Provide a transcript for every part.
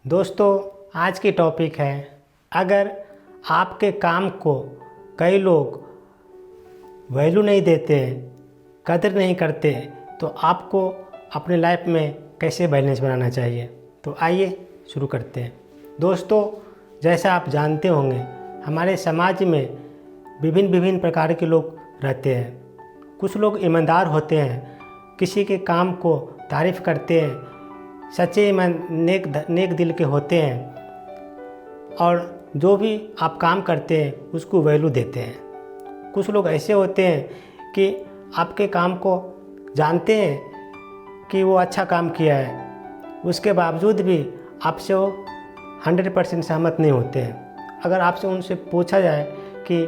दोस्तों, आज की टॉपिक है, अगर आपके काम को कई लोग वैल्यू नहीं देते, कदर नहीं करते, तो आपको अपने लाइफ में कैसे बैलेंस बनाना चाहिए। तो आइए शुरू करते हैं। दोस्तों, जैसा आप जानते होंगे, हमारे समाज में विभिन्न प्रकार के लोग रहते हैं। कुछ लोग ईमानदार होते हैं, किसी के काम को तारीफ़ करते हैं, सच्चे नेक दिल के होते हैं और जो भी आप काम करते हैं उसको वैल्यू देते हैं। कुछ लोग ऐसे होते हैं कि आपके काम को जानते हैं कि वो अच्छा काम किया है, उसके बावजूद भी आपसे वो 100% सहमत नहीं होते हैं। अगर आपसे उनसे पूछा जाए कि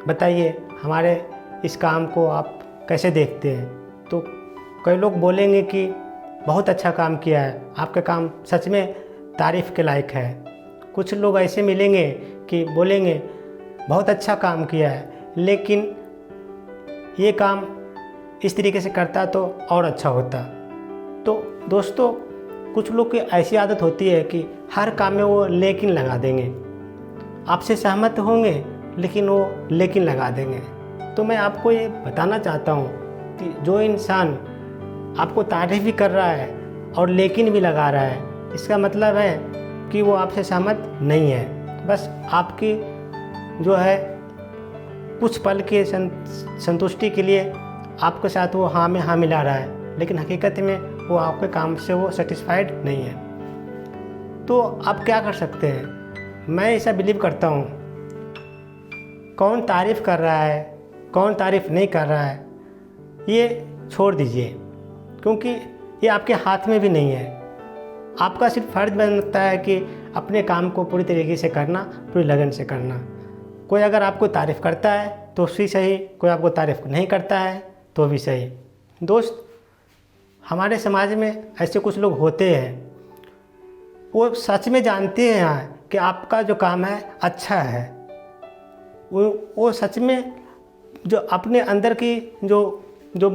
बताइए हमारे इस काम को आप कैसे देखते हैं, तो कई लोग बोलेंगे कि बहुत अच्छा काम किया है, आपका काम सच में तारीफ़ के लायक है। कुछ लोग ऐसे मिलेंगे कि बोलेंगे बहुत अच्छा काम किया है, लेकिन ये काम इस तरीके से करता तो और अच्छा होता। तो दोस्तों, कुछ लोग की ऐसी आदत होती है कि हर काम में वो लेकिन लगा देंगे। आपसे सहमत होंगे लेकिन वो लेकिन लगा देंगे। तो मैं आपको ये बताना चाहता हूँ कि जो इंसान आपको तारीफ़ भी कर रहा है और लेकिन भी लगा रहा है, इसका मतलब है कि वो आपसे सहमत नहीं है। बस आपकी जो है कुछ पल के संतुष्टि के लिए आपके साथ वो हाँ में हाँ मिला रहा है, लेकिन हकीकत में वो आपके काम से वो सेटिस्फाइड नहीं है। तो आप क्या कर सकते हैं? मैं ऐसा बिलीव करता हूँ, कौन तारीफ़ कर रहा है, कौन तारीफ़ नहीं कर रहा है, ये छोड़ दीजिए, क्योंकि ये आपके हाथ में भी नहीं है। आपका सिर्फ फ़र्ज़ बनता है कि अपने काम को पूरी तरीके से करना, पूरी लगन से करना। कोई अगर आपको तारीफ़ करता है तो भी सही, कोई आपको तारीफ़ नहीं करता है तो भी सही। दोस्त, हमारे समाज में ऐसे कुछ लोग होते हैं, वो सच में जानते हैं कि आपका जो काम है अच्छा है। वो सच में जो अपने अंदर की जो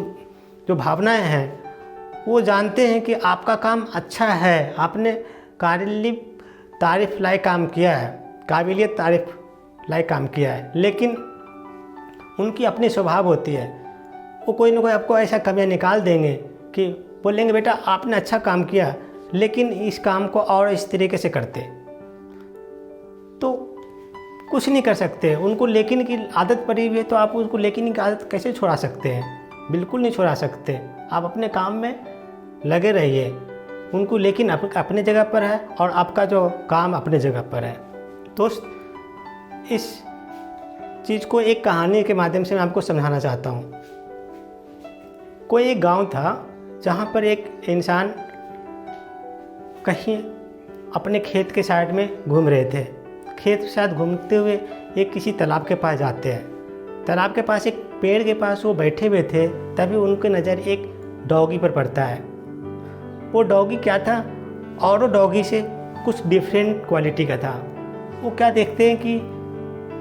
भावनाएं हैं, वो जानते हैं कि आपका काम अच्छा है, आपने तारीफ़ लायक काम किया है, काबिलियत तारीफ़ लायक काम किया है। लेकिन उनकी अपनी स्वभाव होती है, वो कोई ना कोई आपको ऐसा कमियां निकाल देंगे कि बोलेंगे बेटा आपने अच्छा काम किया, लेकिन इस काम को और इस तरीके से करते। तो कुछ नहीं कर सकते, उनको लेकिन की आदत पड़ी हुई है, तो आप उनको लेकिन की आदत कैसे छुड़ा सकते हैं? बिल्कुल नहीं छुड़ा सकते। आप अपने काम में लगे रहिए, उनको लेकिन अपने जगह पर है और आपका जो काम अपने जगह पर है। दोस्त, इस चीज़ को एक कहानी के माध्यम से मैं आपको समझाना चाहता हूँ। कोई एक गांव था जहाँ पर एक इंसान कहीं अपने खेत के साइड में घूम रहे थे। खेत के साथ घूमते हुए एक किसी तालाब के पास जाते हैं। तालाब के पास एक पेड़ के पास वो बैठे हुए थे, तभी उनकी नज़र एक डॉगी पर पड़ता है। वो डॉगी क्या था, और डॉगी से कुछ डिफरेंट क्वालिटी का था। वो क्या देखते हैं कि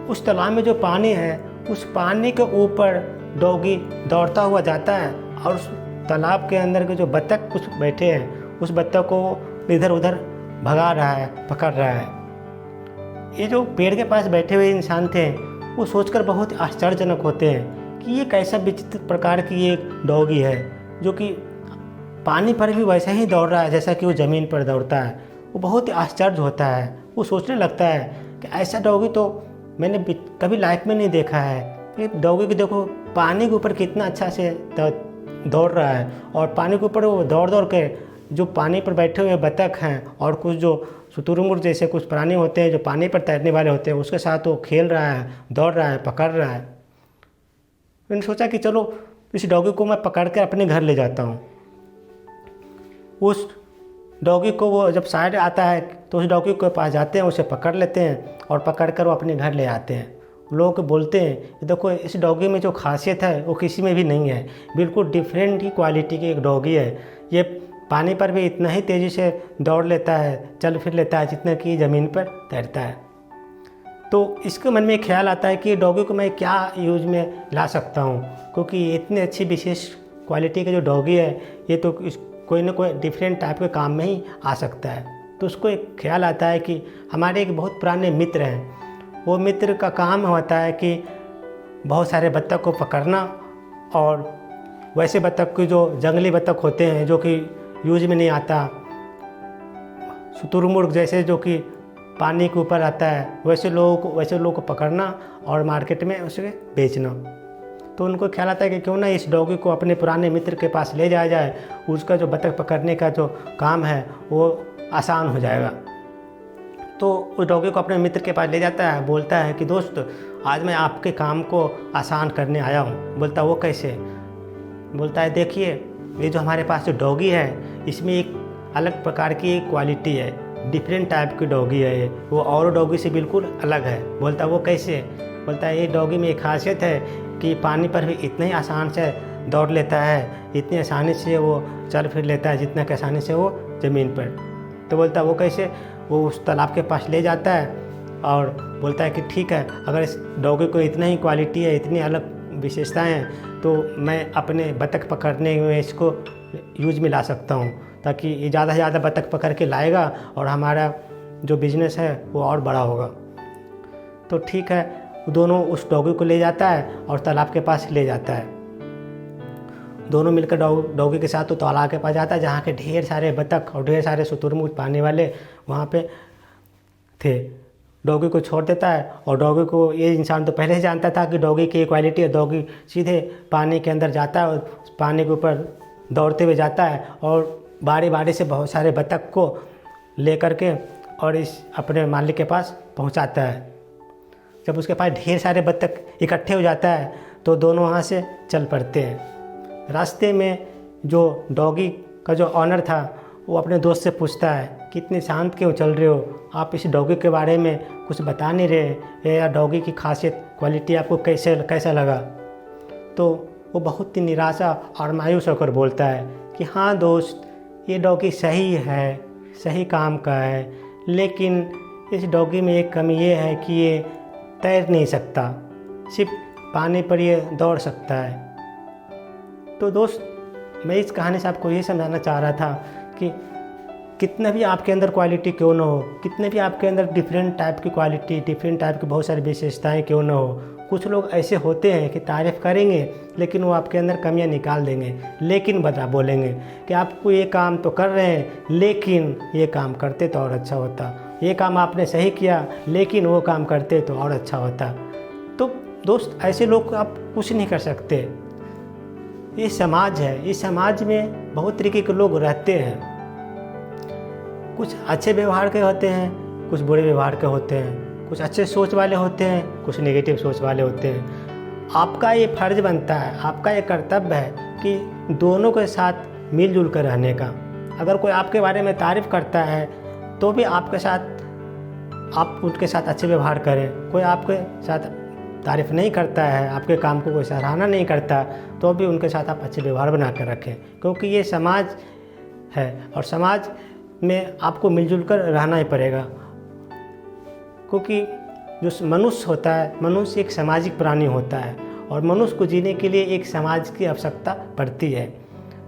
उस तालाब में जो पानी है, उस पानी के ऊपर डॉगी दौड़ता हुआ जाता है और उस तालाब के अंदर के जो बत्तख कुछ बैठे हैं, उस बत्तख को इधर उधर भगा रहा है, पकड़ रहा है। ये जो पेड़ के पास बैठे हुए इंसान थे, वो सोचकर बहुत आश्चर्यजनक होते हैं कि ये कैसा विचित्र प्रकार की ये डॉगी है, जो कि पानी पर भी वैसे ही दौड़ रहा है जैसा कि वो ज़मीन पर दौड़ता है। वो बहुत ही आश्चर्य होता है। वो सोचने लगता है कि ऐसा डॉगी तो मैंने कभी लाइफ में नहीं देखा है। ये डॉगी को देखो, पानी के ऊपर कितना अच्छा से दौड़ रहा है, और पानी के ऊपर वो दौड़ दौड़ के जो पानी पर बैठे हुए बत्तख हैं और कुछ जो शुतुरमुर्ग जैसे कुछ प्राणी होते हैं जो पानी पर तैरने वाले होते हैं, उसके साथ वो खेल रहा है, दौड़ रहा है, पकड़ रहा है। मैंने सोचा कि चलो इस डॉगी को मैं पकड़ कर अपने घर ले जाता हूँ। उस डॉगी को वो जब साइड आता है तो उस डॉगी के पास जाते हैं, उसे पकड़ लेते हैं और पकड़ कर वो अपने घर ले आते हैं। लोग बोलते हैं देखो इस डॉगी में जो खासियत है वो किसी में भी नहीं है, बिल्कुल डिफरेंट ही क्वालिटी की एक डॉगी है। ये पानी पर भी इतना ही तेज़ी से दौड़ लेता है, चल फिर लेता है जितना कि ज़मीन पर तैरता है। तो इसके मन में ख्याल आता है कि डॉगी को मैं क्या यूज़ में ला सकता हूँ, क्योंकि इतनी अच्छी विशेष क्वालिटी का जो डॉगी है ये तो कोई ना कोई डिफरेंट टाइप के काम में ही आ सकता है। तो उसको एक ख्याल आता है कि हमारे एक बहुत पुराने मित्र हैं, वो मित्र का काम होता है कि बहुत सारे बत्तख को पकड़ना, और वैसे बत्तख की जो जंगली बत्तख होते हैं जो कि यूज में नहीं आता, शुतुरमुर्ग जैसे जो कि पानी के ऊपर आता है, वैसे लोगों को पकड़ना और मार्केट में उसे बेचना। तो उनको ख्याल आता है कि क्यों ना इस डॉगी को अपने पुराने मित्र के पास ले जाया जाए, उसका जो बत्तख पकड़ने का जो काम है वो आसान हो जाएगा। तो उस डॉगी को अपने मित्र के पास ले जाता है, बोलता है कि दोस्त आज मैं आपके काम को आसान करने आया हूँ। बोलता वो कैसे? बोलता है देखिए, ये जो हमारे पास जो डॉगी है इसमें एक अलग प्रकार की एक क्वालिटी है, डिफरेंट टाइप की डॉगी है ये, वो और डॉगी से बिल्कुल अलग है। बोलता वो कैसे? बोलता है ये डॉगी में एक खासियत है कि पानी पर भी इतने ही आसान से दौड़ लेता है, इतनी आसानी से वो चल फिर लेता है जितना कि आसानी से वो ज़मीन पर। तो बोलता वो कैसे? वो उस तालाब के पास ले जाता है और बोलता है कि ठीक है, अगर इस डॉगी को इतना ही क्वालिटी है, इतनी अलग विशेषताएँ हैं, तो मैं अपने बत्तख पकड़ने में इसको यूज में ला सकता हूँ, ताकि ये ज़्यादा से ज़्यादा बत्तख पकड़ के लाएगा और हमारा जो बिज़नेस है वो और बड़ा होगा। तो ठीक है, दोनों उस डॉगी को ले जाता है और तालाब के पास ले जाता है। दोनों मिलकर डॉगी के साथ तो तालाब के पास जाता है जहाँ के ढेर सारे बत्तख और ढेर सारे शुतुरमुर्ग पानी वाले वहाँ पे थे। डॉगी को छोड़ देता है और डॉगी को, ये इंसान तो पहले से जानता था कि डॉगी की क्वालिटी है, डॉगी सीधे पानी के अंदर जाता है और पानी के ऊपर दौड़ते हुए जाता है और बारी बारी से बहुत सारे बत्तख को लेकर के और इस अपने मालिक के पास पहुंचाता है। जब उसके पास ढेर सारे बत्तख इकट्ठे हो जाता है तो दोनों वहाँ से चल पड़ते हैं। रास्ते में जो डॉगी का जो ऑनर था वो अपने दोस्त से पूछता है कि इतने शांत क्यों चल रहे हो, आप इस डॉगी के बारे में कुछ बता नहीं रहे, या डॉगी की खासियत क्वालिटी आपको कैसा लगा? तो वो बहुत ही निराशा और मायूस होकर बोलता है कि हाँ दोस्त, ये डॉगी सही है, सही काम का है, लेकिन इस डॉगी में एक कमी ये है कि ये तैर नहीं सकता, सिर्फ पानी पर ये दौड़ सकता है। तो दोस्त, मैं इस कहानी से आपको ये समझाना चाह रहा था कि कितना भी आपके अंदर क्वालिटी क्यों ना हो, कितने भी आपके अंदर डिफरेंट टाइप की क्वालिटी, डिफरेंट टाइप की बहुत सारी विशेषताएं क्यों ना हो, कुछ लोग ऐसे होते हैं कि तारीफ़ करेंगे लेकिन वो आपके अंदर कमियां निकाल देंगे, लेकिन बोलेंगे कि आपको ये काम तो कर रहे हैं लेकिन ये काम करते तो और अच्छा होता, ये काम आपने सही किया लेकिन वो काम करते तो और अच्छा होता। तो दोस्त, ऐसे लोग आप कुछ नहीं कर सकते। ये समाज है, इस समाज में बहुत तरीके के लोग रहते हैं, कुछ अच्छे व्यवहार के होते हैं, कुछ बुरे व्यवहार के होते हैं, कुछ अच्छे सोच वाले होते हैं, कुछ नेगेटिव सोच वाले होते हैं। आपका ये फर्ज बनता है, आपका ये कर्तव्य है कि दोनों के साथ मिलजुल कर रहने का। अगर कोई आपके बारे में तारीफ़ करता है तो भी आपके साथ, आप उनके साथ अच्छे व्यवहार करें। कोई आपके साथ तारीफ़ नहीं करता है, आपके काम को कोई सराहना नहीं करता, तो भी उनके साथ आप अच्छे व्यवहार बना कर रखें, क्योंकि ये समाज है और समाज में आपको मिलजुल कर रहना ही पड़ेगा। क्योंकि जो मनुष्य होता है, मनुष्य एक सामाजिक प्राणी होता है और मनुष्य को जीने के लिए एक समाज की आवश्यकता पड़ती है।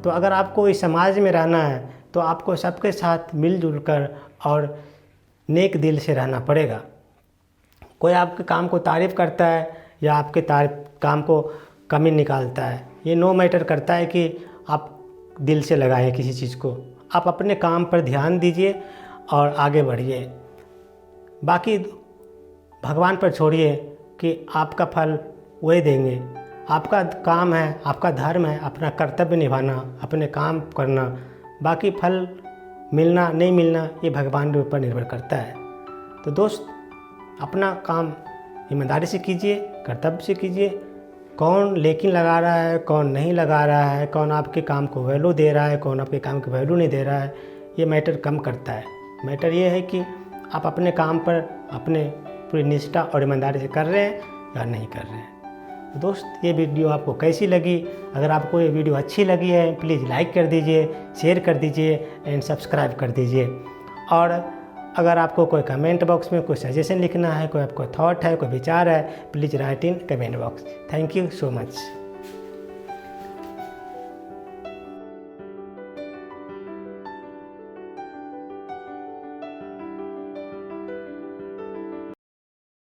तो अगर आपको इस समाज में रहना है तो आपको सबके साथ मिलजुल कर और नेक दिल से रहना पड़ेगा। कोई आपके काम को तारीफ़ करता है या आपके काम को कमी निकालता है, ये नो मैटर करता है कि आप दिल से लगाएं किसी चीज़ को। आप अपने काम पर ध्यान दीजिए और आगे बढ़िए, बाकी भगवान पर छोड़िए कि आपका फल वही देंगे। आपका काम है, आपका धर्म है अपना कर्तव्य निभाना, अपने काम करना, बाकी फल मिलना नहीं मिलना ये भगवान के ऊपर निर्भर करता है। तो दोस्त, अपना काम ईमानदारी से कीजिए, कर्तव्य से कीजिए। कौन लेकिन लगा रहा है, कौन नहीं लगा रहा है, कौन आपके काम को वैल्यू दे रहा है, कौन आपके काम को वैल्यू नहीं दे रहा है, ये मैटर कम करता है। मैटर ये है कि आप अपने काम पर अपने पूरी निष्ठा और ईमानदारी से कर रहे हैं या नहीं कर रहे हैं। दोस्त, ये वीडियो आपको कैसी लगी? अगर आपको ये वीडियो अच्छी लगी है प्लीज़ लाइक कर दीजिए, शेयर कर दीजिए एंड सब्सक्राइब कर दीजिए। और अगर आपको कोई कमेंट बॉक्स में कोई सजेशन लिखना है, कोई आपको थॉट है, कोई विचार है, please write in comment box. Thank you so much.